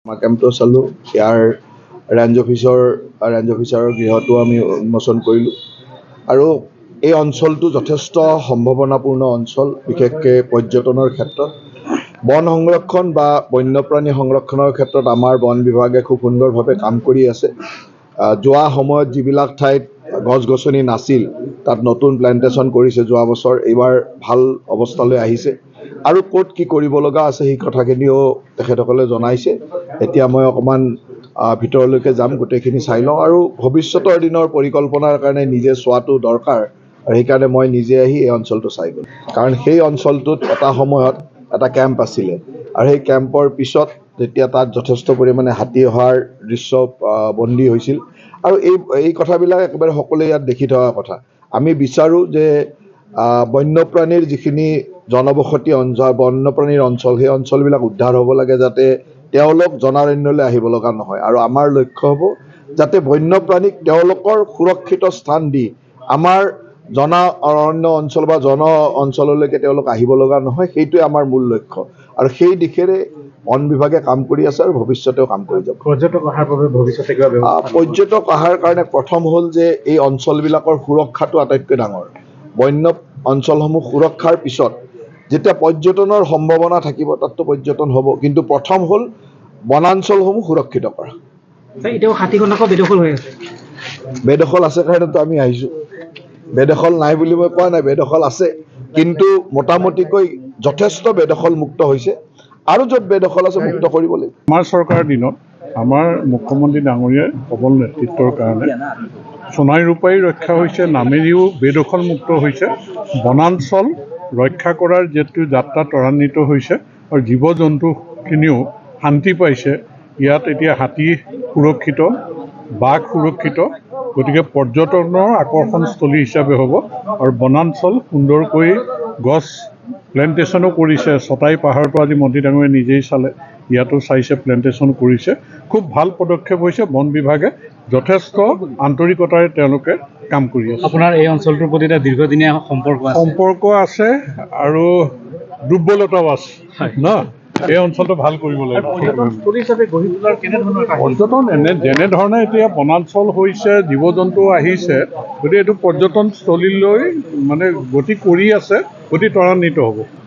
আমাৰ কেম্পটো চালোঁ। ইয়াৰ ৰেঞ্জ অফিচাৰৰ গৃহটো আমি উন্মোচন কৰিলোঁ আৰু এই অঞ্চলটো যথেষ্ট সম্ভাৱনাপূৰ্ণ অঞ্চল, বিশেষকৈ পৰ্যটনৰ ক্ষেত্ৰত। বন সংৰক্ষণ বা বন্যপ্ৰাণী সংৰক্ষণৰ ক্ষেত্ৰত আমাৰ বন বিভাগে খুব সুন্দৰভাৱে কাম কৰি আছে। যোৱা সময়ত যিবিলাক ঠাইত গছ গছনি নাছিল তাত নতুন প্লেণ্টেশ্যন কৰিছে যোৱা বছৰ, এইবাৰ ভাল অৱস্থালৈ আহিছে আৰু ক'ত কি কৰিব লগা আছে সেই কথাখিনিও তেখেতসকলে জনাইছে। এতিয়া মই অকণমান ভিতৰলৈকে যাম, গোটেইখিনি চাই লওঁ আৰু ভৱিষ্যতৰ দিনৰ পৰিকল্পনাৰ কাৰণে নিজে চোৱাটো দৰকাৰ আৰু সেইকাৰণে মই নিজে আহি এই অঞ্চলটো চাই গ'লোঁ। কাৰণ সেই অঞ্চলটোত এটা সময়ত এটা কেম্প আছিলে আৰু সেই কেম্পৰ পিছত যেতিয়া তাত যথেষ্ট পৰিমাণে হাতী অহাৰ দৃশ্য বন্দী হৈছিল আৰু এই কথাবিলাক একেবাৰে সকলোৱে ইয়াত দেখি থকা কথা। আমি বিচাৰোঁ যে বন্যপ্ৰাণীৰ যিখিনি জনবসতি অঞ্চল, বন্যপ্ৰাণীৰ অঞ্চল, সেই অঞ্চলবিলাক উদ্ধাৰ হ'ব লাগে যাতে তেওঁলোক জনাৰণ্যলৈ আহিব লগা নহয়। আৰু আমাৰ লক্ষ্য হ'ব যাতে বন্যপ্ৰাণীক তেওঁলোকৰ সুৰক্ষিত স্থান দি আমাৰ জন অৰণ্য অঞ্চল বা জন অঞ্চললৈকে তেওঁলোক আহিব লগা নহয়, সেইটোৱে আমাৰ মূল লক্ষ্য আৰু সেই দিশেৰে বন বিভাগে কাম কৰি আছে আৰু ভৱিষ্যতেও কাম কৰি যাব। পৰ্যটক অহাৰ বাবে ভৱিষ্যতে কিবা পৰ্যটক অহাৰ কাৰণে প্ৰথম হ'ল যে এই অঞ্চলবিলাকৰ সুৰক্ষাটো আটাইতকৈ ডাঙৰ। বন্য অঞ্চলসমূহ সুৰক্ষাৰ পিছত যেতিয়া পৰ্যটনৰ সম্ভাৱনা থাকিব তাততো পৰ্যটন হ'ব, কিন্তু প্ৰথম হ'ল বনাঞ্চলসমূহ সুৰক্ষিত কৰা। এতিয়াও হাতীখন আকৌ বেদখল হৈ আছে। বেদখল আছে কাৰণেতো আমি আহিছোঁ। বেদখল নাই বুলি মই কোৱা নাই, বেদখল আছে, কিন্তু মোটামুটিকৈ যথেষ্ট বেদখল মুক্ত হৈছে আৰু য'ত বেদখল আছে মুক্ত কৰিব লাগিব। আমাৰ চৰকাৰৰ দিনত আমাৰ মুখ্যমন্ত্ৰী ডাঙৰীয়াৰ সবল নেতৃত্বৰ কাৰণে সোণাৰী ৰূপাৰী ৰক্ষা হৈছে, নামেৰিও বেদখল মুক্ত হৈছে, বনাঞ্চল ৰক্ষা কৰাৰ যিটো যাত্ৰা ত্বৰান্বিত হৈছে আৰু জীৱ জন্তুখিনিও শান্তি পাইছে। ইয়াত এতিয়া হাতী সুৰক্ষিত, বাঘ সুৰক্ষিত, গতিকে পৰ্যটনৰ আকৰ্ষণস্থলী হিচাপে হ'ব আৰু বনাঞ্চল সুন্দৰকৈ গছ প্লেণ্টেশ্যনো কৰিছে। চটাই পাহাৰটো আজি মন্ত্ৰী ডাঙৰীয়াই নিজেই চালে, ইয়াতো চাইছে, প্লেণ্টেশ্যন কৰিছে। খুব ভাল পদক্ষেপ হৈছে। বন বিভাগে যথেষ্ট আন্তৰিকতাৰে তেওঁলোকে কাম কৰি আছে। আপোনাৰ এই অঞ্চলটোৰ প্ৰতি এটা দীৰ্ঘদিনীয়া সম্পৰ্ক আছে আৰু দুৰ্বলতাও আছে ন। এই অঞ্চলটো ভাল কৰিব লাগিব। পৰ্যটন যেনেধৰণে এতিয়া বনাঞ্চল হৈছে, জীৱ জন্তু আহিছে, গতিকে এইটো পৰ্যটনস্থলীলৈ মানে গতি কৰি আছে, গতি ত্বৰান্বিত হ'ব।